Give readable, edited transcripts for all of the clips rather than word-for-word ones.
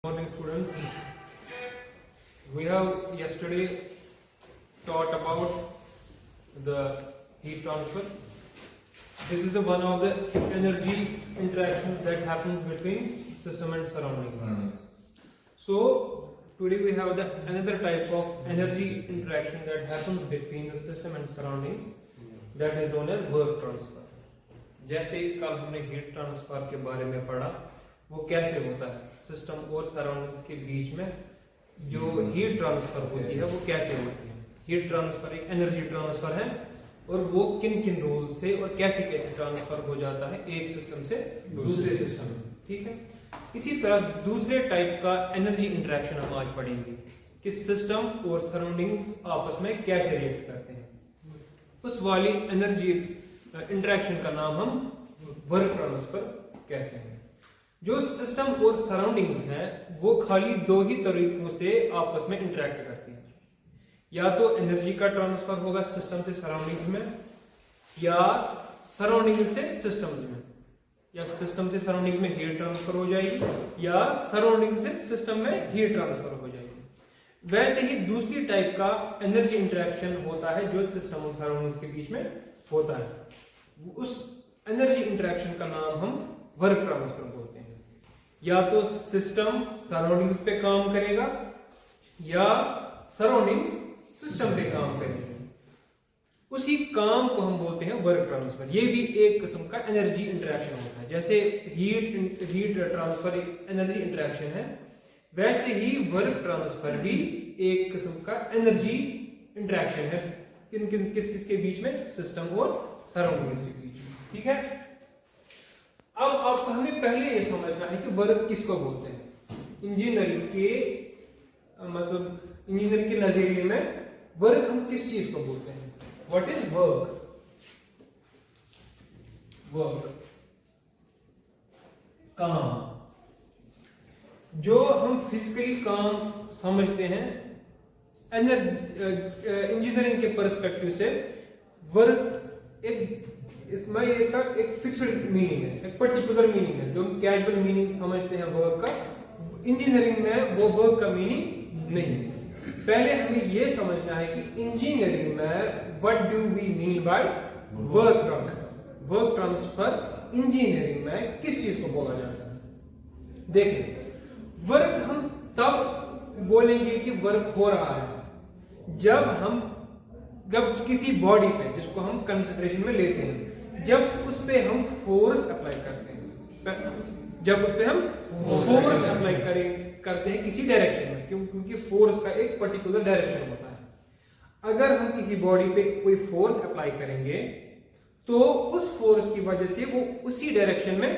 Morning students, we have yesterday taught about the heat transfer. This is the one of the energy interactions that happens between system and surroundings. So today we have the another type of energy interaction that happens between the system and surroundings, that is known as work transfer. जैसे कल हमने heat transfer के बारे में पढ़ा, वो कैसे होता है सिस्टम और सराउंडिंग के बीच में जो हीट ट्रांसफर होती है वो कैसे होती है। हीट ट्रांसफर एक एनर्जी ट्रांसफर है और वो किन किन रूल से और कैसे कैसे ट्रांसफर हो जाता है एक सिस्टम से दूसरे सिस्टम में। ठीक है, इसी तरह दूसरे टाइप का एनर्जी इंटरेक्शन हम आज पढ़ेंगे कि सिस्टम और सराउंडिंग्स आपस में कैसे रिएक्ट करते हैं। उस वाली एनर्जी इंटरेक्शन का नाम हम वर्क ट्रांसफर कहते हैं। जो सिस्टम और सराउंडिंग्स हैं वो खाली दो ही तरीकों से आपस में इंटरेक्ट करती हैं, या तो एनर्जी का ट्रांसफर होगा सिस्टम से सराउंडिंग्स में, या सराउंडिंग से सिस्टम्स में, या सिस्टम से सराउंडिंग में हीट ट्रांसफर हो जाएगी, या सराउंडिंग से सिस्टम में हीट ट्रांसफर हो जाएगी। वैसे ही दूसरी टाइप का एनर्जी इंटरेक्शन होता है जो सिस्टम और सराउंडिंग्स के बीच में होता है। उस एनर्जी इंटरेक्शन का नाम हम वर्क ट्रांसफर बोलते हैं। या तो सिस्टम सराउंडिंग्स पे काम करेगा या सराउंडिंग्स सिस्टम पे काम करेगी, उसी काम को हम बोलते हैं वर्क ट्रांसफर। ये भी एक किस्म का एनर्जी इंटरेक्शन होता है। जैसे हीट ट्रांसफर एक एनर्जी इंटरेक्शन है, वैसे ही वर्क ट्रांसफर भी एक किस्म का एनर्जी इंटरेक्शन है। किस के बीच में? सिस्टम और सराउंडिंग्स के बीच में। ठीक है, अब आप हमें पहले ये समझना है कि वर्क किसको बोलते हैं। इंजीनियरिंग के इंजीनियरिंग के नजरिए में वर्क हम किस चीज को बोलते हैं? What is work? वर्क काम, जो हम फिजिकली काम समझते हैं इंजीनियरिंग के पर्सपेक्टिव से वर्क इसका एक फिक्स्ड मीनिंग है, एक पर्टिकुलर मीनिंग है। जो हम कैजुअल मीनिंग समझते हैं वर्क का, इंजीनियरिंग में वो वर्क का मीनिंग नहीं है। पहले हमें ये समझना है कि इंजीनियरिंग में what do we mean by work transfer. Work transfer engineering में किस चीज को बोला जाता है? देखिए, वर्क हम तब बोलेंगे कि वर्क हो रहा है जब किसी बॉडी पे, जिसको हम कंसिडरेशन में लेते हैं, जब उस पे हम फोर्स अप्लाई करते हैं, जब उस पे हम फोर्स अप्लाई करते हैं किसी डायरेक्शन में, क्योंकि फोर्स का एक पर्टिकुलर डायरेक्शन होता है। अगर हम किसी बॉडी पे कोई फोर्स अप्लाई करेंगे तो उस फोर्स की वजह से वो उसी डायरेक्शन में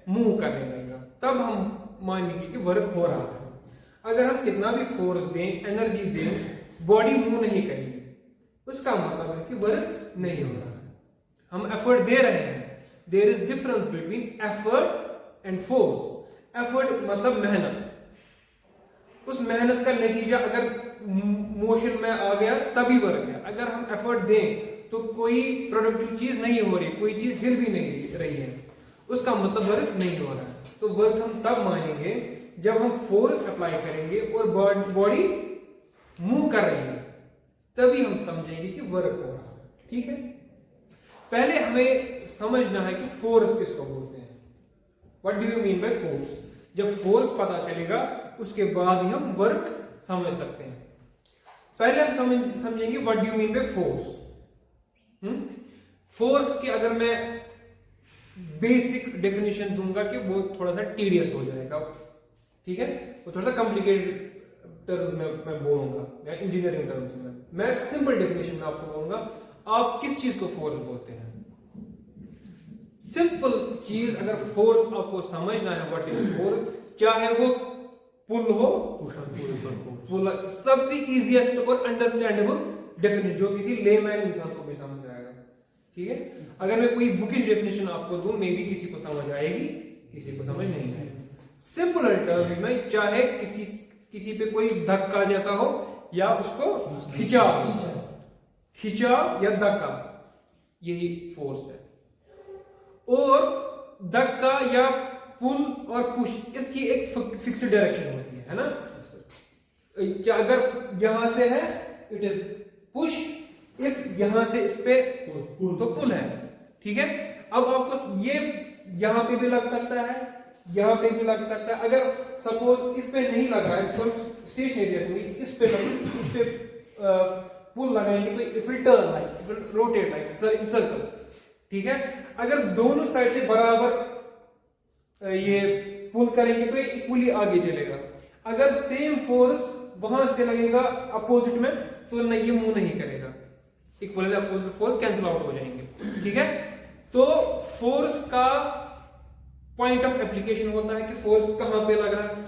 मूव करने लगेगा, तब हम मानेंगे कि वर्क हो रहा है। अगर हम कितना भी फोर्स दें, एनर्जी दें, बॉडी मूव नहीं करेगी, उसका मतलब है कि वर्क नहीं हो रहा है। हम एफर्ट दे रहे हैं। There is difference between effort and force. Effort मतलब मेहनत, उस मेहनत का नतीजा अगर मोशन में आ गया तभी वर्क है। अगर हम एफर्ट दें तो कोई प्रोडक्टिव चीज नहीं हो रही, कोई चीज हिल भी नहीं रही है, उसका मतलब वर्क नहीं हो रहा है। तो वर्क हम तब मानेंगे जब हम फोर्स अप्लाई करेंगे और बॉडी मूव कर रही है, तभी हम समझेंगे कि वर्क हो रहा है। ठीक है, पहले हमें समझना है कि फोर्स किसको बोलते हैं। What do you mean by force? जब फोर्स पता चलेगा उसके बाद ही हम वर्क समझ सकते हैं। पहले हम समझेंगे what do you mean by force. Force की अगर मैं बेसिक डेफिनेशन दूंगा कि वो थोड़ा सा टीडियस हो जाएगा, ठीक है, वो थोड़ा सा कॉम्प्लिकेटेड टर्म में मैं बोलूंगा, या इंजीनियरिंग टर्म्स में। मैं सिंपल डेफिनेशन में आपको बोलूंगा, आप किस चीज को फोर्स बोलते हैं? सिंपल चीज, अगर फोर्स आपको समझना है व्हाट इज फोर्स, चाहे वो पुल हो, पुल सबसे इजीएस्ट और अंडरस्टैंडेबल डेफिनेशन जो किसी लेमैन इंसान को भी समझ आएगा। ठीक है, अगर मैं कोई बुकिश डेफिनेशन आपको दूं, मे बी किसी को समझ आएगी, किसी को समझ नहीं आएगी। सिंपल टर्म में, चाहे किसी पे कोई धक्का जैसा हो या उसको खिंचा या धक्का, यही फोर्स है। और धक्का या पुल और पुश, इसकी एक फिक्स्ड डायरेक्शन होती है ना। क्या अगर यहां से है इट इज पुश, इफ यहां से इस पे तो पुल है, ठीक है। अब आपको ये यहां पे भी लग सकता है, यहां पे भी लग सकता है। अगर सपोज इस पे नहीं लग रहा है, इसको स्टेशनरी रखेंगे, इस पे पुल लगाएंगे तो it will turn like, it will rotate like in circle, ठीक है। अगर दोनों साइड से बराबर ये पुल करेंगे तो ये इक्वली आगे चलेगा। अगर सेम फोर्स वहां से लगेगा अपोजिट में तो नहीं, ये मूव नहीं करेगा, equally opposite force cancel out हो जाएंगे, ठीक है। तो फोर्स का पॉइंट ऑफ एप्लीकेशन होता है कि फोर्स कहां पे लग रहा है।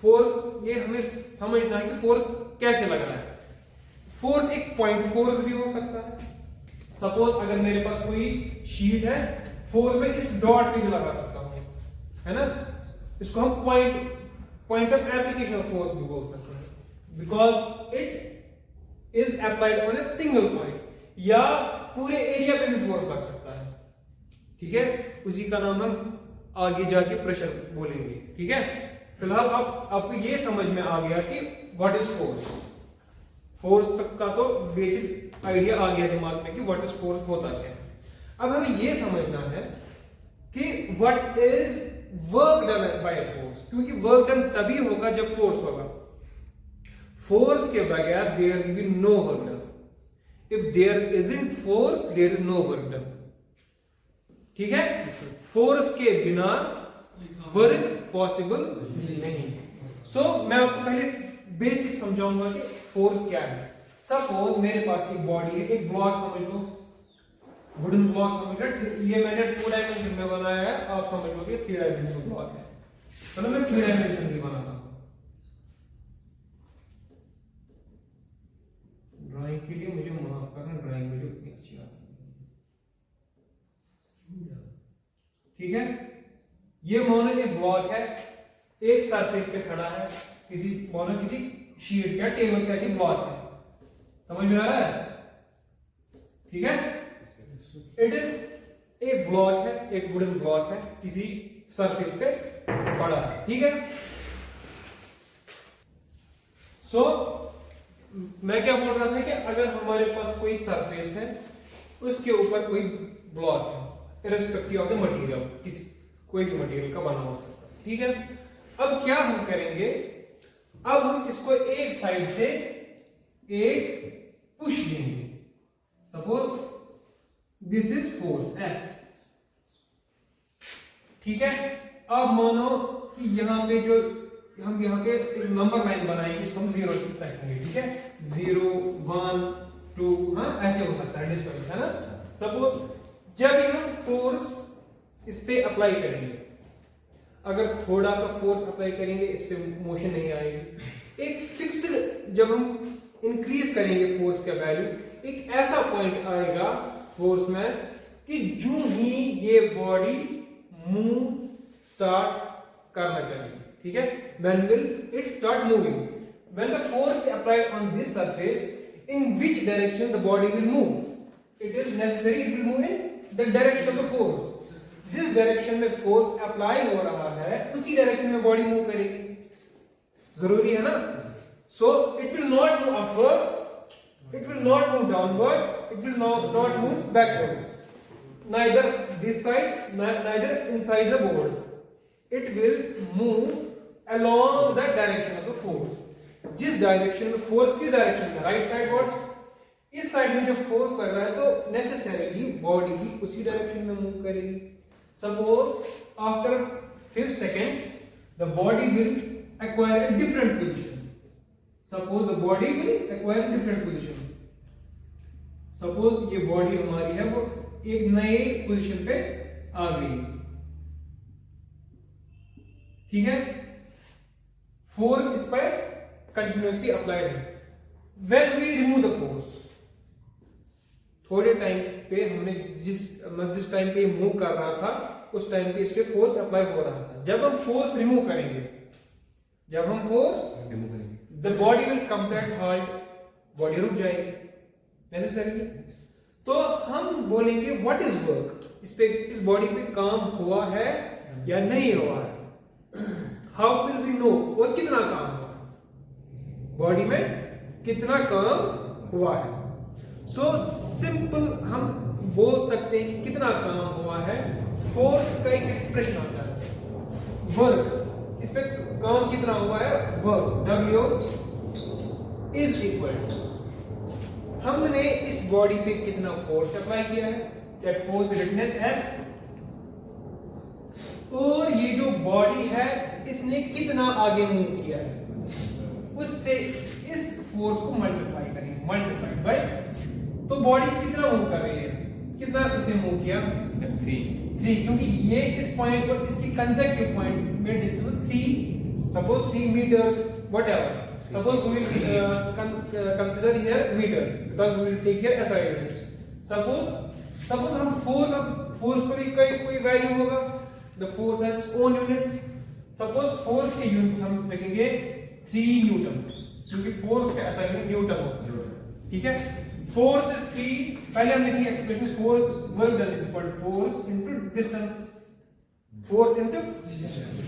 फोर्स ये हमें समझना है कि फोर्स कैसे लग रहा है। फोर्स एक पॉइंट फोर्स भी हो सकता है। सपोज अगर मेरे पास कोई शीट है, फोर्स में इस डॉट पे भी लगा सकता हूं, है ना। इसको हम point of application of force भी बोल सकते हैं, because it is applied on a single point, या पूरे एरिया पे भी फोर्स लग सकता है, ठीक है। उसी का नाम हम आगे जाके प्रेशर बोलेंगे, ठीक है। फिलहाल आपको ये समझ में आ गया कि व्हाट इज फोर्स। फोर्स तक का तो बेसिक आइडिया आ गया दिमाग में कि व्हाट इज फोर्स होता क्या है। अब हमें ये समझना है कि what is work done by a force, क्योंकि वर्क डन तभी होगा जब फोर्स होगा। फोर्स के बगैर there will be no work done. If there isn't force there is no work done, ठीक है। फोर्स के बिना वर्क पॉसिबल नहीं। सो मैं आपको पहले बेसिक समझाऊंगा कि फोर्स क्या है। सपोज मेरे पास एक बॉडी है, एक ब्लॉक समझ लो, वुडन ब्लॉक समझ लो। ये मैंने 2 डायमेंशन में बनाया है, आप समझ लो कि 3 डायमेंशन ब्लॉक है। चलो मैं 3 डायमेंशन में बनाता हूं। ड्राइंग के लिए मुझे माफ करना, ड्राइंग मुझे उतनी अच्छी आती है, ठीक है। ये मानो एक ब्लॉक है, एक सरफेस पे खड़ा है, किसी शीट या टेबल का ऐसी ब्लॉक है, समझ में आ रहा है, ठीक है। इट इज एक ब्लॉक है, एक वुडन ब्लॉक है, किसी सरफेस पे पड़ा है, ठीक है। सो मैं क्या बोल रहा था कि अगर हमारे पास कोई सरफेस है, उसके ऊपर कोई ब्लॉक है, इर्रेस्पेक्टिव ऑफ द मटेरियल, किसी कोई भी मटेरियल का बना हो सकता है, ठीक है। अब क्या हम करेंगे, अब हम इसको एक साइड से एक पुश देंगे। Suppose this is force F, ठीक है। अब मानो कि यहां पे जो हम यहां पे एक नंबर लाइन बनाएंगे, इसको हम 0 रखेंगे, ठीक है। 0 1 2, हाँ ऐसे हो सकता है डिस्टेंस, है ना। सपोज जब हम फोर्स इस पे अप्लाई करेंगे, अगर थोड़ा सा फोर्स अप्लाई करेंगे इस पे मोशन नहीं आएगी। एक फिक्स्ड जब हम इंक्रीज करेंगे फोर्स का वैल्यू, एक ऐसा पॉइंट आएगा फोर्स में कि जो ही ये बॉडी मूव स्टार्ट करना चाहिए, ठीक है। When will it start moving, when the force applied on this surface, in which direction the body will move, it is necessary it will move in the direction of the force. जिस direction में force apply हो रहा है उसी direction में body move करेगी, जरूरी है ना। So it will not move upwards, it will not move downwards, it will not move backwards, neither this side neither inside the board. It will move along the direction of the force. जिस direction में force की direction में, right side words, इस side में जब force लग रहा है तो नेसेसरीली बॉडी भी उसी डायरेक्शन में मूव करेगी। Suppose after 5 seconds the body will acquire a different position. Suppose the body will acquire a different position. Suppose ये बॉडी हमारी है वो एक नए पोजीशन पे आ गई, ठीक है। फोर्स इस पर कंटिन्यूसली अप्लाइड है। When we remove the force, थोड़े टाइम पे हमने जिस टाइम पे मूव कर रहा था उस टाइम पे इस पे फोर्स अप्लाई हो रहा था। जब हम फोर्स रिमूव करेंगे, the body will come to at halt, body रुक जाएगी नेसेसरीली। तो हम बोलेंगे व्हाट इज वर्क, इस बॉडी पे काम हुआ है या नहीं हुआ है। हाउ विल वी नो, और कितना काम हुआ है, बॉडी में कितना काम हुआ है। सो सिंपल हम बोल सकते हैं कि कितना काम हुआ है। फोर्स का एक एक्सप्रेशन आता है, वर्क, इस पे काम कितना हुआ है, work, W is equal to, हमने इस बॉडी पे कितना फोर्स अप्लाई किया है, दैट फोर्स रिटन एज, और ये जो बॉडी है इसने कितना आगे मूव किया है, उससे इस फोर्स को मल्टीप्लाई करेंगे, मल्टीप्लाई बाय, तो बॉडी कितना मूव कर रही है, कितना उसने मूव किया, 3, क्योंकि ये इस पॉइंट पर इसकी कंसेक्टिव पॉइंट में distance 3, suppose 3 metres, whatever, suppose we will consider here meters because we will take here SI units. suppose हम force पर भी कोई वैल्यू होगा, the force has its own units. suppose force के units हम लिखेंगे 3 Newton, क्योंकि force का SI यूनिट न्यूटन होता है, ठीक है। force is 3, पहले हम लिखेंगे expression force work done is equal to force into distance, force into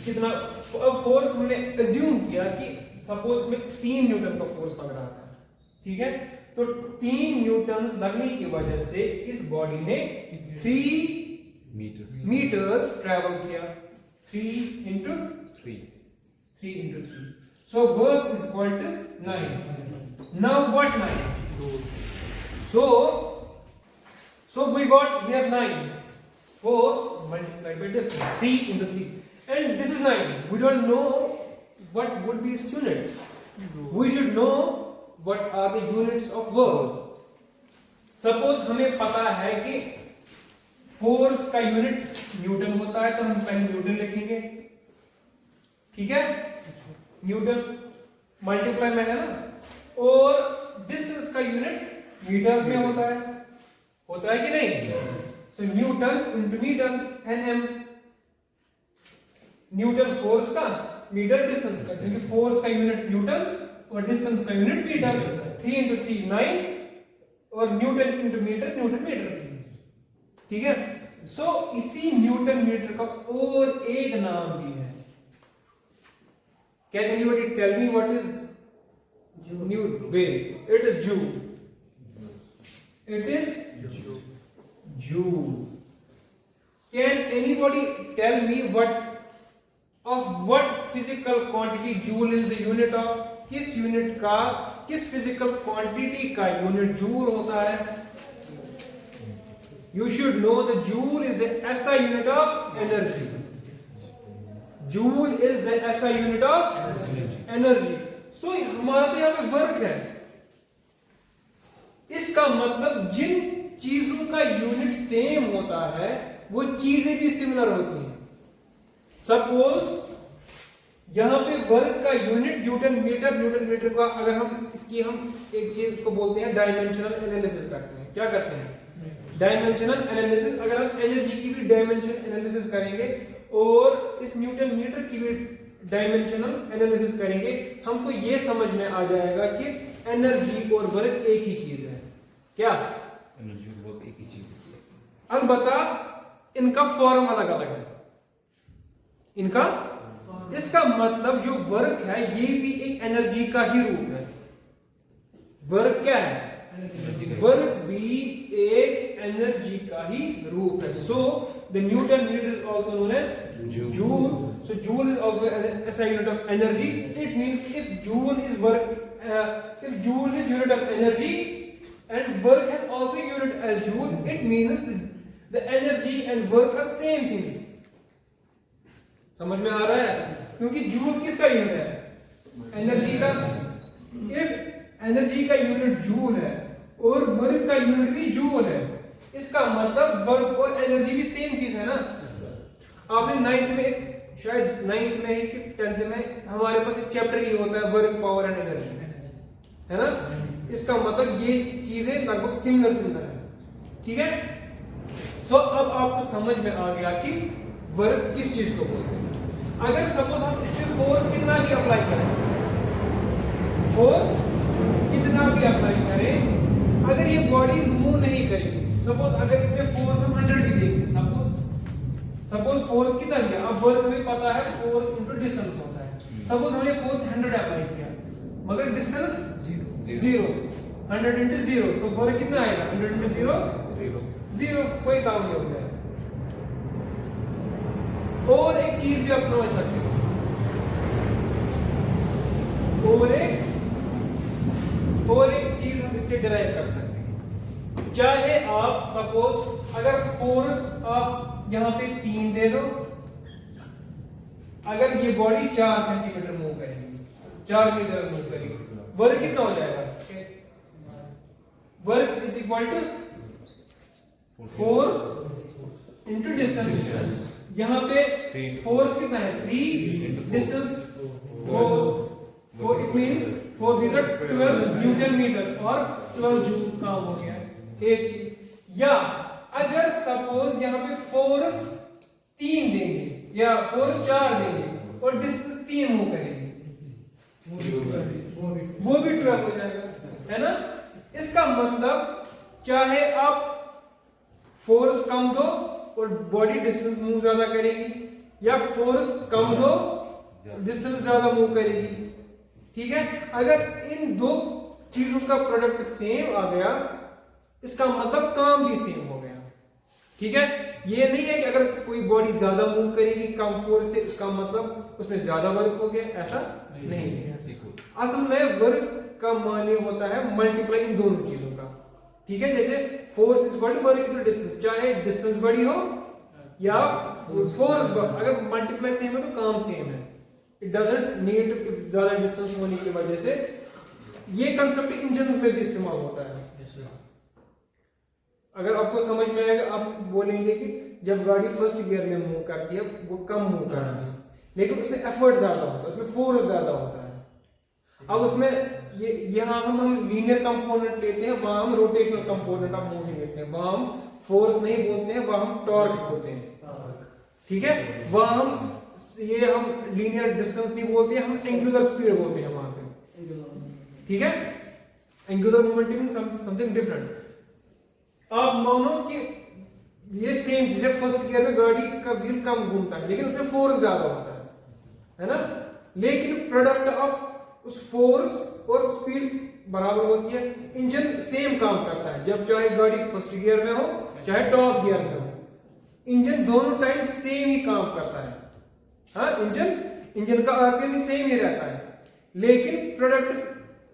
कितना, अब force हमने assume किया कि सपोज में 3 न्यूटन का फोर्स लग रहा था, ठीक है, तो 3 न्यूटन लगने की वजह से इस बॉडी ने 3 मीटर्स ट्रेवल किया, 3 into 3, so work is equal to 9. now what 9, so we got here 9, force multiplied by distance, 3 into 3, and this is 9. we don't know what would be its units. We should know what are the units of work. Suppose हमें पता है कि force का unit Newton होता है, तो हम पहले न्यूटन लिखेंगे, ठीक है, न्यूटन मल्टीप्लाई में है ना, और डिस्टेंस का यूनिट मीटर्स में होता है कि नहीं, so newton into metre NM, newton force का, मीटर डिस्टेंस का, क्योंकि फोर्स का यूनिट न्यूटन और डिस्टेंस का यूनिट मीटर, 3 into 3 9, और न्यूटन इंटू मीटर मीटर, ठीक है। सो इसी न्यूटन मीटर का और एक नाम भी है, can anybody tell me what is newton? It is joule, it is joule. Can anybody tell me what physical quantity joule is the unit of? किस यूनिट का, किस फिजिकल क्वांटिटी का यूनिट जूल होता है? You should know the joule is the SI unit of energy. Joule is the SI unit of energy. So हमारा तो यहाँ पे वर्क है, इसका मतलब जिन चीजों का यूनिट सेम होता है वो चीजें भी सिमिलर होती हैं। सपोज यहां पे वर्क का यूनिट न्यूटन मीटर का, अगर हम इसकी हम एक चीज उसको बोलते हैं डायमेंशनल एनालिसिस करते हैं, क्या करते हैं, डायमेंशनल एनालिसिस। अगर हम एनर्जी की भी डायमेंशन एनालिसिस करेंगे और इस न्यूटन मीटर की भी डायमेंशनल एनालिसिस करेंगे, हमको ये समझ में आ जाएगा कि एनर्जी और वर्क एक ही चीज है। क्या एनर्जी और वर्क एक ही चीज है, अलबत्ता इनका फॉर्म अलग अलग है। इनका, इसका मतलब जो वर्क है ये भी एक एनर्जी का ही रूप है। वर्क क्या है, वर्क भी एक एनर्जी का ही रूप है। So the newton metre is also known as joule. So joule is also an SI unit of energy. It means if joule is work, if joule is unit of energy and work has also unit as joule, it means the energy and work are same things. समझ में आ रहा है? क्योंकि joule किसका unit है, energy का। If energy का unit joule है और वर्क का यूनिट भी जूल है, इसका मतलब वर्क और एनर्जी भी सेम चीज है ना। आपने 9th में, शायद 9th में कि 10th में हमारे पास एक चैप्टर ही होता है वर्क, पावर एंड एनर्जी, है ना। इसका मतलब ये चीजें लगभग सिमिलर है, ठीक है। सो अब आपको समझ में आ गया कि वर्क किस चीज को बोलते हैं। अगर सपोज हम इस पे फोर्स कितना भी अप्लाई करें, फोर्स कितना भी अप्लाई करें, अगर ये बॉडी मूव नहीं करेगी, सपोज अगर इसमें फोर्स हम 100 भी देंगे, सपोज फोर्स कितना दिया, अब वर्क में पता है फोर्स इनटू डिस्टेंस होता है। सपोज हमने फोर्स 100 अप्लाई किया मगर डिस्टेंस 0, 100 इंटू 0 तो वर्क कितना आएगा, 100 इंटू 0 0, कोई काम नहीं होगा। और एक चीज भी आप समझ सकते हो, और एक चीज हम इससे डिराइव कर सकते हैं। चाहे आप सपोज अगर फोर्स आप यहां पे 3 दे दो, अगर ये बॉडी 4 सेंटीमीटर मूव करेगी, 4 मीटर मूव करेगी, वर्क कितना हो जाएगा, work is equal to force into distance. यहां पे फोर्स कितना है 3, distance 4, it means force is 12 newton metre और 12 जूल काम हो गया एक चीज। या अगर सपोज यहां पे फोर्स 3 देंगे या फोर्स 4 देंगे और डिस्टेंस 3 मूव करेगी, वो भी 12 हो जाएगा, है ना। इसका मतलब चाहे आप फोर्स कम दो और बॉडी डिस्टेंस मूव ज्यादा करेगी, या फोर्स कम दो डिस्टेंस ज्यादा मूव करेगी, ठीक है। अगर इन दो चीजों का प्रोडक्ट सेम आ गया, इसका मतलब काम भी सेम हो गया, ठीक है। ये नहीं है कि अगर कोई बॉडी ज्यादा मूव करेगी कम फोर्स से उसका मतलब उसमें ज्यादा वर्क हो गया, ऐसा नहीं है। असल में वर्क का माने होता है मल्टीप्लाई इन दोनों चीजों का, ठीक है। जैसे force is equal to work into distance, चाहे डिस्टेंस बड़ी हो या फोर्स, अगर मल्टीप्लाई सेम है तो काम सेम है। इट डजंट नीड ज्यादा डिस्टेंस होने की वजह से। ये कंसेप्ट इंजन में भी इस्तेमाल होता है। अगर आपको समझ में आएगा, आप बोलेंगे कि जब गाड़ी फर्स्ट गियर में मूव करती है वो कम मूव करती है, लेकिन उसमें एफर्ट ज्यादा होता है, उसमें फोर्स ज्यादा होता है। अब उसमें यहाँ हम लीनियर कंपोनेंट लेते हैं, वहां हम रोटेशनल कंपोनेंट ऑफ मोशन लेते हैं, वहां हम फोर्स नहीं बोलते हैं, वहां हम टॉर्क बोलते हैं, ठीक है। वहां हम लीनियर डिस्टेंस नहीं बोलते हैं, हम एंगुलर स्पीड बोलते हैं वहां पे, ठीक है। Angular momentum something different. आप मानो कि ये सेम चीज है, फर्स्ट गियर में गाड़ी का व्हील कम घूमता है लेकिन उसमें फोर्स ज्यादा होता है ना। लेकिन प्रोडक्ट ऑफ उस फोर्स और स्पीड बराबर होती है। इंजन सेम काम करता है, जब चाहे गाड़ी फर्स्ट गियर में हो चाहे टॉप गियर में हो, इंजन दोनों टाइम सेम ही काम करता है। हाँ, इंजन का आरपीएम सेम ही रहता है, लेकिन प्रोडक्ट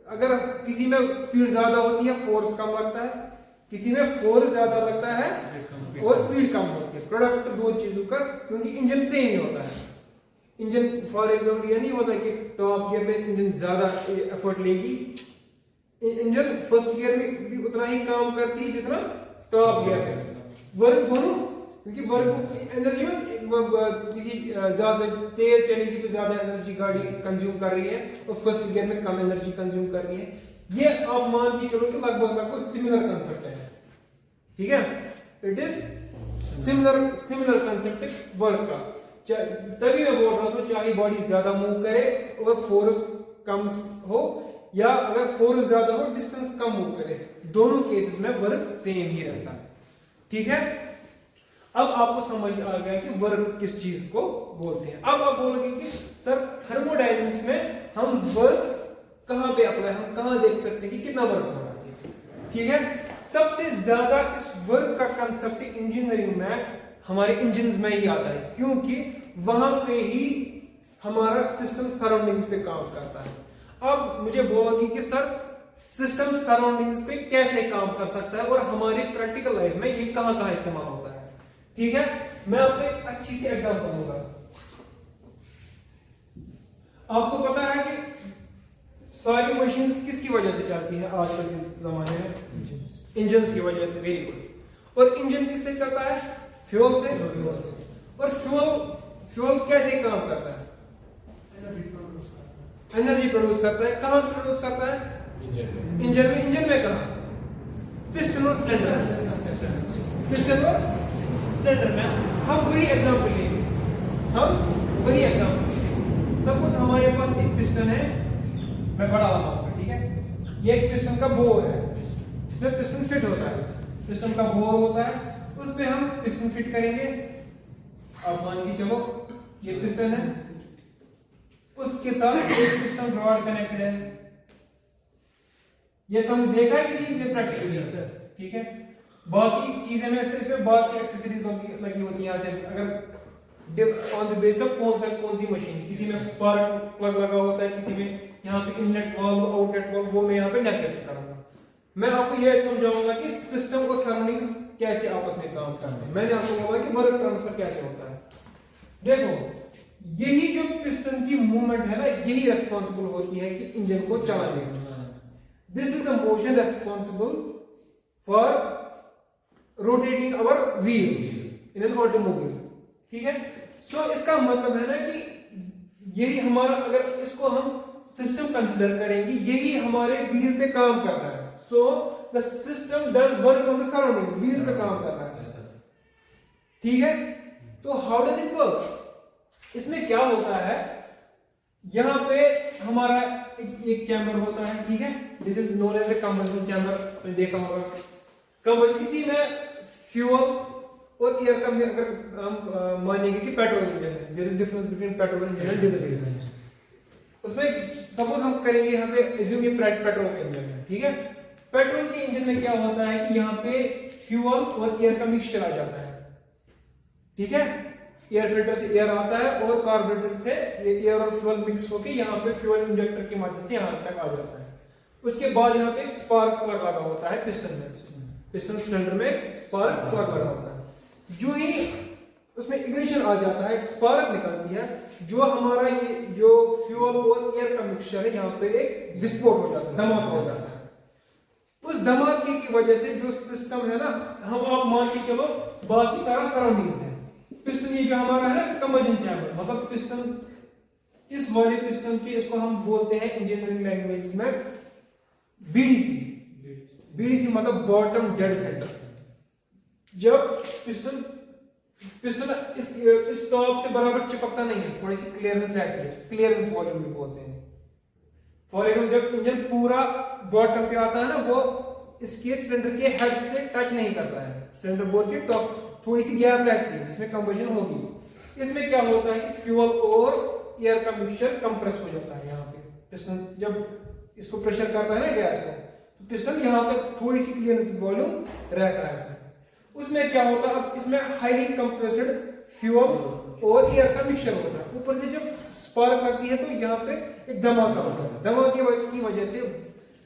अगर किसी में स्पीड ज्यादा होती है फोर्स कम लगता है, किसी में फोर्स ज्यादा लगता है और स्पीड कम होती है। प्रोडक्ट दो चीजों का, क्योंकि इंजन सेम ही होता है। इंजन फॉर एग्जांपल ये नहीं होता कि टॉप गियर में इंजन ज्यादा एफर्ट लेगी, इंजन फर्स्ट गियर में भी उतना ही काम करती है जितना टॉप गियर में। वर्क दोनों, क्योंकि वर्क एनर्जी में किसी ज्यादा तेज चलेगी तो ज्यादा एनर्जी गाड़ी कंज्यूम कर रही है और फर्स्ट गियर में कम एनर्जी कंज्यूम कर रही है। ये आप मान के चलो कि लगभग सिमिलर कंसेप्ट है, ठीक है। It is similar concept work का। तभी मैं बोल रहा था, चाहे बॉडी ज्यादा मूव करे और फोर्स कम हो, या अगर फोर्स ज्यादा हो डिस्टेंस कम मूव करे, दोनों केसेस में वर्क सेम ही रहता है, ठीक है। अब आपको समझ आ गया कि वर्क किस चीज को बोलते हैं। अब आप बोलोगे कि सर थर्मोडायनेमिक्स में हम वर्क कहां पे अप्लाई, हम कहां देख सकते हैं कि कितना वर्क हो रहा है, ठीक है। सबसे ज्यादा इस वर्क का कंसेप्ट इंजीनियरिंग में हमारे इंजन्स में ही आता है, क्योंकि वहां पे ही हमारा सिस्टम सराउंडिंग्स पे काम करता है। अब मुझे बोलोगे कि सर सिस्टम सराउंडिंग्स पे कैसे काम कर सकता है और हमारी प्रैक्टिकल लाइफ में ये कहां कहां इस्तेमाल होता है, ठीक है। मैं आपको एक अच्छी सी एग्जांपल दूंगा। आपको पता है कि सारी मशीन्स किसकी वजह से चलती है आजकल के जमाने में? इंजन्स की वजह से। Very good. और इंजन किससे चलता है? फ्यूल से। और फ्यूल कैसे काम करता है? एनर्जी प्रोड्यूस करता है। कहां प्रोड्यूस करता है? इंजन में कहां? पिस्टन और सिलेंडर। पिस्टन और सिलेंडर में हम वही एग्जांपल लेंगे। सपोज हमारे पास एक पिस्टन है, मैं बड़ा बनाऊंगा, ठीक है। ये एक पिस्टन का बोर है, इसमें पिस्टन फिट होता है, पिस्टन का बोर होता है, उस पे हम पिस्टन फिट करेंगे, अब मान के चलो ये पिस्टन है, उसके साथ एक पिस्टन रॉड कनेक्टेड है। ये सब देखा है किसी ने प्रैक्टिस? ठीक है। बाकी चीजें में इसमें बाकी एक्सेसरीज लगी होती है यहाँ से, अगर ऑन द बेस ऑफ कौन सी मशीन, किसी में स्पार्क प्लग लगा होता है, किसी में यहाँ पे इनलेट वाल्व आउटलेट वाल्व, वो मैं यहाँ पे नेगलेक्ट करूंगा। मैं आपको यह समझाऊंगा कि सिस्टम और सराउंडिंग्स कैसे आपस में काम करते हैं। मैंने आपको बोला कि वर्क ट्रांसफर कैसे होता है। देखो यही जो पिस्टन की मूवमेंट है ना, यही रेस्पॉन्सिबल होती है कि इंजन को चलाने में। This is the motion responsible for rotating our wheel in an automobile. ठीक है। सो इसका मतलब है ना कि यही हमारा, अगर इसको हम सिस्टम कंसीडर करेंगे, यही हमारे व्हील पे काम कर रहा है। So the system does work on the surrounding, wheel पे काम कर रहा है। ठीक है। तो हाउ डज इट वर्क? इसमें क्या होता है, यहां पे हमारा एक चैम्बर होता है। ठीक है। This is known as a combustion chamber, आपने देखा होगा। कंबशन, इसी में फ्यूल और एयर का, अगर हम मानेंगे कि पेट्रोल इंजन है, there is difference between petrol engine and diesel engine. उसमें सपोज हम करेंगे यहाँ पे एज्यूम ये पेट्रोल का इंजन है। ठीक है। पेट्रोल के इंजन में क्या होता है कि यहाँ पे फ्यूल और एयर का मिक्सचर आ जाता है। ठीक है। एयर फिल्टर से एयर आता है और कार्बोरेटर से एयर और फ्यूल मिक्स होकर यहाँ पे फ्यूल इंजेक्टर की मदद से यहाँ तक आ जाता है। उसके बाद यहाँ पे एक स्पार्क प्लग लगा होता है पिस्टन में, पिस्टन सिलेंडर में स्पार्क प्लग लगा होता है। जो ही उसमें इग्निशन आ जाता है, एक स्पार्क निकलती है, जो हमारा ये जो फ्यूल और एयर का मिक्सचर है, यहाँ पे एक विस्फोट हो जाता है, धमाका हो जाता है। उस धमाके की वजह से जो सिस्टम है ना, हम आप मान के चलो बाकी सारा सराउंडिंग्स है। पिस्टन ये जो हमारा है ना कंबशन चैम्बर, मतलब पिस्टन, इस वाले पिस्टन के, इसको हम बोलते हैं इंजीनियरिंग लैंग्वेज में बीडीसी। बीडीसी मतलब बॉटम डेड सेंटर। जब पिस्टन इस टॉप से बराबर चिपकता नहीं है, थोड़ी सी क्लियरेंस रहती है, क्लियरेंस वॉल्यूम भी बोलते हैं। फॉर एग्जाम्पल जब इंजन पूरा बॉटम पे आता है ना, वो इसके सिलेंडर के हेड से टच नहीं करता है, सिलेंडर बोर्ड के टॉप थोड़ी सी गैप रहती है जिसमें कंबशन होगी। इसमें क्या होता है कि फ्यूल और एयर का मिक्सचर कंप्रेस हो जाता है। यहाँ पे पिस्टन जब इसको प्रेशर करता है ना गैस को, तो पिस्टन यहाँ तक थोड़ी सी क्लियरेंस वॉल्यूम रहता है इसमें। उसमें क्या होता है, अब इसमें हाईली कंप्रेस्ड फ्यूल और एयर का मिक्सचर होता है। ऊपर से जब स्पार्क लगती है तो यहाँ पे एक धमाका होता है। धमाके की वजह से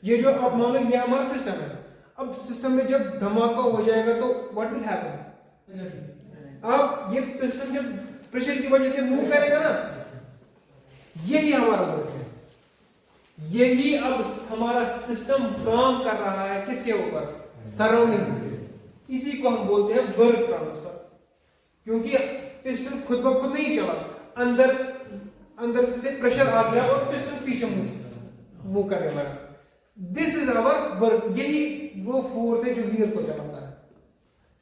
ये जो आप मान लो ये हमारा सिस्टम है, अब सिस्टम में जब धमाका हो जाएगा तो व्हाट विल हैपन, अब ये पिस्टन जब प्रेशर की वजह से मूव करेगा ना, यही हमारा वर्क है। यही अब हमारा सिस्टम काम कर रहा है किसके ऊपर, सराउंडिंग्स पे। इसी को हम बोलते हैं वर्क ट्रांसफर। क्योंकि पिस्टन खुद ब खुद नहीं चला, अंदर से प्रेशर आ गया और पिस्टन पीछे मूव करने लगा। This is our work. यही वो फोर्स है जो व्हील को चलाता है।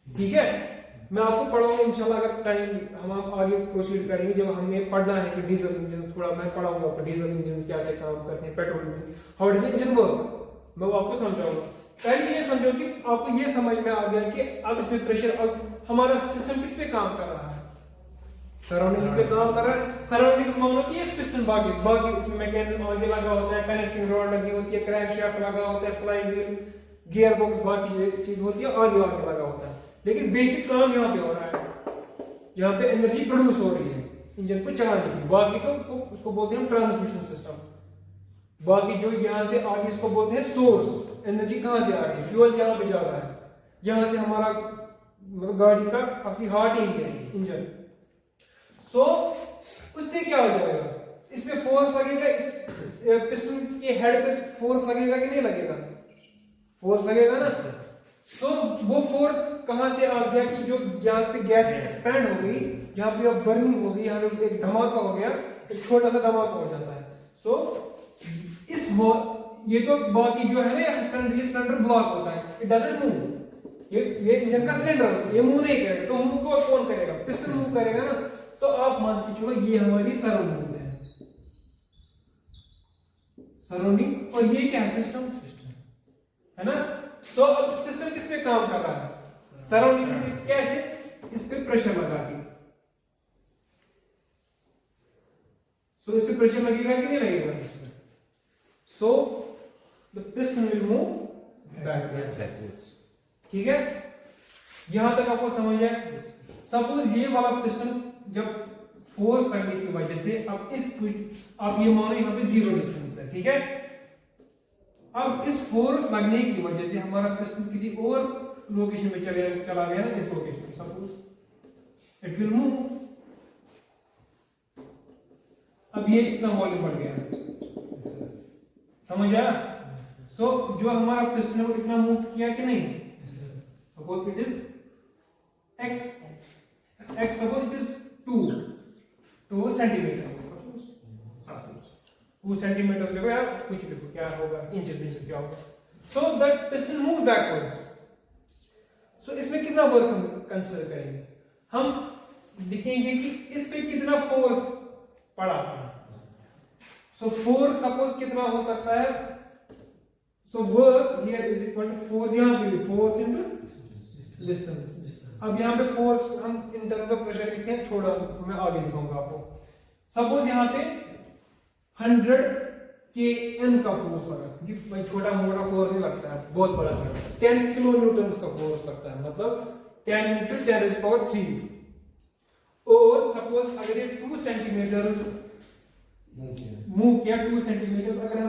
ठीक है। मैं आपको पढ़ाऊंगा इंशाल्लाह, अगर टाइम हम आगे प्रोसीड करेंगे, जब हमें पढ़ना है कि डीजल इंजन, थोड़ा मैं पढ़ाऊंगा आपको डीजल इंजन कैसे काम करते हैं, petrol engine, how does engine work, मैं वो आपको समझाऊंगा। पहले ये समझो कि आपको ये समझ में आ गया कि अब इसमें प्रेशर, अब हमारा सिस्टम किस पे काम कर रहा है, सराउंडिंग्स पे काम कर रहा है। सराउंडिंग्स मानो कि पिस्टन बाकी इसमें मैकेनिज्म आगे लगा होता है, कनेक्टिंग रॉड लगी होती है, क्रैंकशाफ्ट लगा होता है, फ्लाई व्हील, गियर बॉक्स, बाकी चीज होती है, आगे लगा होता है। लेकिन बेसिक काम यहाँ पे हो रहा है, यहाँ पे एनर्जी प्रोड्यूस हो रही है इंजन को चलाने की। बाकी तो उसको बोलते हैं ट्रांसमिशन सिस्टम। बाकी जो यहाँ से आगे इसको बोलते हैं सोर्स, एनर्जी कहाँ से आ रही है, फ्यूल यहाँ पे जा रहा है, यहाँ से हमारा मतलब गाड़ी का असली हार्ट यही है इंजन। सो उससे क्या हो जाएगा, इसमें फोर्स लगेगा, इस पिस्टन के हेड पे फोर्स लगेगा कि नहीं लगेगा, फोर्स लगेगा ना। तो वो फोर्स कहां से आ गया कि जो यहाँ पे गैस एक्सपैंड हो गई, यहाँ पे अब बर्निंग हो गई, यहाँ पे एक धमाका हो गया, एक छोटा सा धमाका हो जाता है। सो इस ये तो बाकी जो है ना सिलेंडर ब्लॉक होता है, इट डजंट मूव। ये इंजन का सिलेंडर होता है, ये मूव नहीं करेगा। तो मूव को कौन करेगा, पिस्टन मूव करेगा ना। तो आप मान के चलो ये हमारी सराउंडिंग्स है, सराउंडिंग, और ये क्या है, सिस्टम है ना। तो अब सिस्टम किस पे काम कर रहा है, सराउंडिंग में। कैसे, इस पे प्रेशर लगा के, सो इस पे प्रेशर लगेगा कि नहीं लगेगा? So the piston will move backwards. ठीक है, यहां तक आपको समझ आया? सपोज ये वाला पिस्टन जब फोर्स लगने की वजह से, अब आप ये मानो यहाँ पे 0 डिस्टेंस है, ठीक है? अब इस फोर्स लगने की वजह से हमारा पिस्टन किसी और लोकेशन में चला गया ना, इस लोकेशन में, सपोज इट विल मूव। अब ये इतना वॉल्यूम बढ़ गया, समझ आया? सो जो हमारा पिस्टन है वो इतना मूव किया कि नहीं? Suppose it is x, suppose it is 2 centimetre, suppose 2 centimetre लिखो यार, कुछ लिखो, क्या होगा, इंचेस क्या होगा। So that piston move backwards. सो इसमें कितना वर्क कंसीडर करेंगे? हम लिखेंगे कि इस पे कितना फोर्स पड़ा। सो फोर्स सपोज कितना हो सकता है? So work here is equal to force, यहां पे भी फोर्स इनटू डिस्टेंस। अब यहाँ पे फोर्स हम इन टर्म्स ऑफ प्रेशर लिखते हैं, छोड़ो मैं आगे लिखूंगा आपको। सपोज यहाँ पे 100 kN का फोर्स लगा, क्योंकि भाई छोटा मोटा फोर्स नहीं लगता है, बहुत बड़ा लगता है। 10 किलो न्यूटन का फोर्स लगता है, मतलब 10 × 10⁻³ और सपोज अगर ये 2 सेंटीमीटर मूव किया 2 सेंटीमीटर, अगर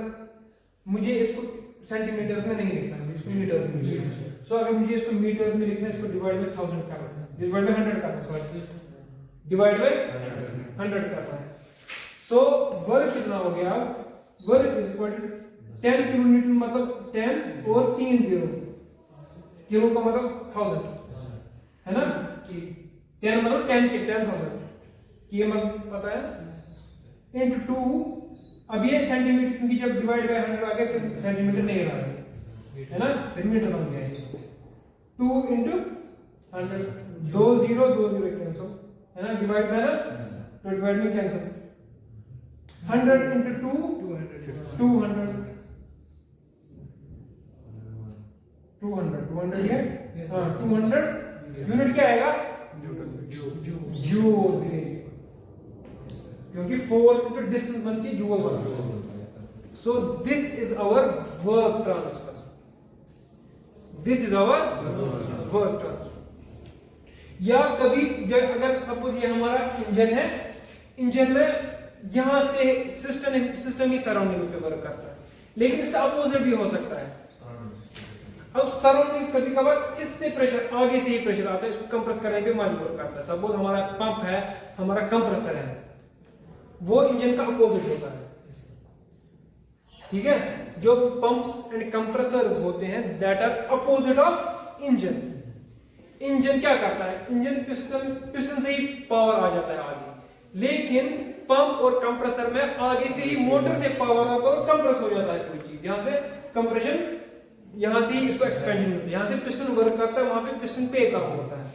मुझे इसको सेंटीमीटर में नहीं लिखना है, इसको मीटर्स में लिखना है। सो अगर मुझे इसको मीटर्स में लिखना है, इसको डिवाइड बाय 1000 करना है, डिवाइड बाय 100 करना है, सॉरी डिवाइड बाय 100 करना है। सो वर्क कितना हो गया? Work is equal to 10 kilo newton, मतलब 10 और 3 0, किलो का मतलब 1000 है ना, कि 10 मतलब 10 के 10,000 कि ये मतलब पता है, इनटू 2। अब ये सेंटीमीटर, क्योंकि जब डिवाइड बाय 100 आ गया फिर सेंटीमीटर नहीं रहा है ना, फिर मीटर बन गया है। 2 × 100, 2 0 2 0 कैंसिल है ना, डिवाइड बाय ना, तो डिवाइड में कैंसिल। 100 × 2 200 200 है, हाँ 200 यूनिट क्या आएगा? जूल, क्योंकि फोर्स इनटू डिस्टेंस बन के जूल बनता है। So this is our work transfer, this is our work transfer. या कभी अगर सपोज ये हमारा इंजन है, इंजन में यहां से सिस्टम ही सराउंडिंग पे वर्क करता है, लेकिन इसका अपोजिट भी हो सकता है। अब सराउंडिंग्स कभी कभार इससे प्रेशर, आगे से ही प्रेशर आता है, इसको कंप्रेस करने पे मजबूर करता है। सपोज हमारा पंप है, हमारा कंप्रेसर है, वो इंजन का अपोजिट होता है, ठीक है? जो पंप्स एंड कंप्रेसर्स होते हैं that are opposite of engine. Engine क्या करता है? इंजन पिस्टन से ही पावर आ जाता है आगे, लेकिन पंप और कंप्रेसर में आगे से ही मोटर से पावर आता है और कंप्रेस हो जाता है कोई चीज, यहां से कंप्रेशन, यहां से ही इसको एक्सपेंशन होती है, यहां से पिस्टन वर्क करता है, वहां पे पिस्टन पे काम होता है।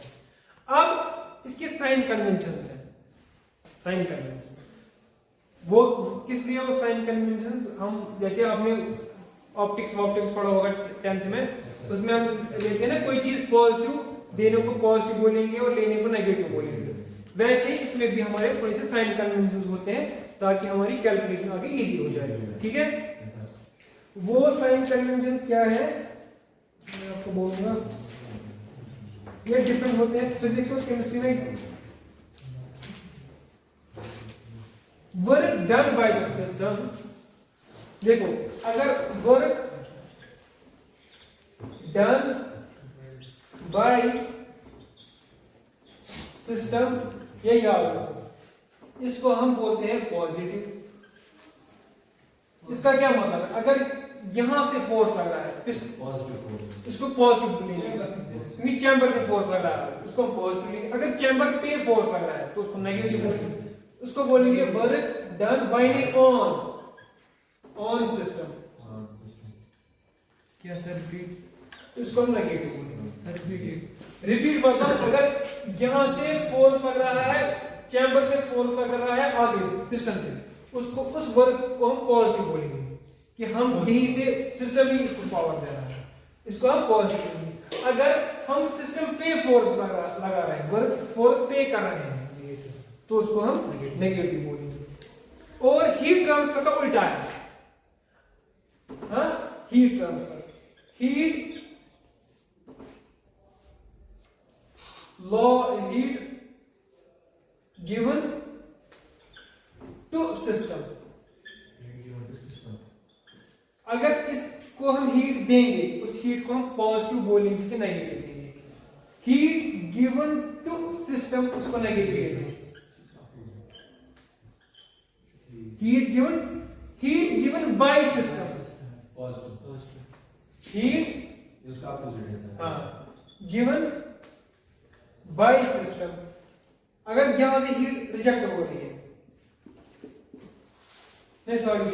अब इसके साइन कन्वेंशंस है, साइन कन्वेंशन वो किस लिए? वो साइन कन्वेंशंस हम, जैसे आपने ऑप्टिक्स पढ़ा होगा 10th में, उसमें हम लेते हैं ना, कोई चीज पॉजिटिव देने को पॉजिटिव बोलेंगे और लेने को नेगेटिव बोलेंगे, वैसे ही इसमें भी हमारे थोड़े से साइन कन्वेंशंस होते हैं ताकि हमारी कैलकुलेशन आगे इजी हो जाए, ठीक है? वो साइन कन्वेंशंस क्या है मैं आपको बोलूंगा, ये डिफरेंट होते हैं फिजिक्स और केमिस्ट्री में। Work done by the system, देखो अगर वर्क डन बाय सिस्टम, ये याद रखो, इसको हम बोलते हैं पॉजिटिव। इसका क्या मतलब है? अगर यहां से फोर्स लग रहा है, इसको पॉजिटिव बोलेंगे, क्योंकि चैम्बर से फोर्स लग रहा है, उसको पॉजिटिव लेंगे। अगर चैम्बर पे फोर्स लग रहा है तो उसको नेगेटिव बोलेंगे, उसको बोलेंगे work done binding on system. क्या सर रिपीट? इसको हम नेगेटिव बोलेंगे, सर रिपीट मतलब अगर यहां से फोर्स लग रहा है, चैम्बर से फोर्स लग रहा है आगे पिस्टन पे, उसको, उस वर्क को हम पॉजिटिव बोलेंगे कि हम यहीं से सिस्टम ही इसको पावर दे रहा है, इसको हम पॉजिटिव बोलेंगे। अगर हम सिस्टम पे फोर्स लगा रहे हैं, वर्क फोर्स पे कर रहे हैं, तो उसको हम नेगेटिव बोलेंगे। और ट्रांसफर का उल्टा है, हाँ, heat transfer, heat heat given to system. अगर इसको हम हीट देंगे, उस हीट को हम पॉजिटिव बोलेंगे कि नेगेटिव देंगे। हीट गिवन टू सिस्टम, उसको नेगेटिव देंगे। Heat given by system, heat उसका अपोजिट है सर। हाँ गिवन बाय सिस्टम। अगर यहां से हीट रिजेक्ट हो रही है, नहीं sorry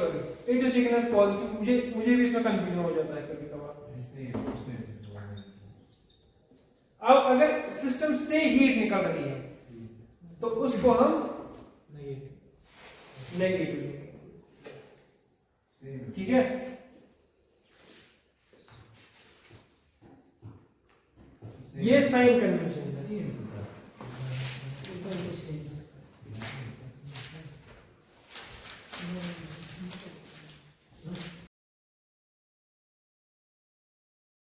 it is taken as positive, मुझे भी इसमें कंफ्यूजन हो जाता है कभी कभार। इसने उसमें अब अगर सिस्टम से हीट निकल रही है तो उसको हम नेगेटिव, ठीक है। ये साइन कन्वेंशन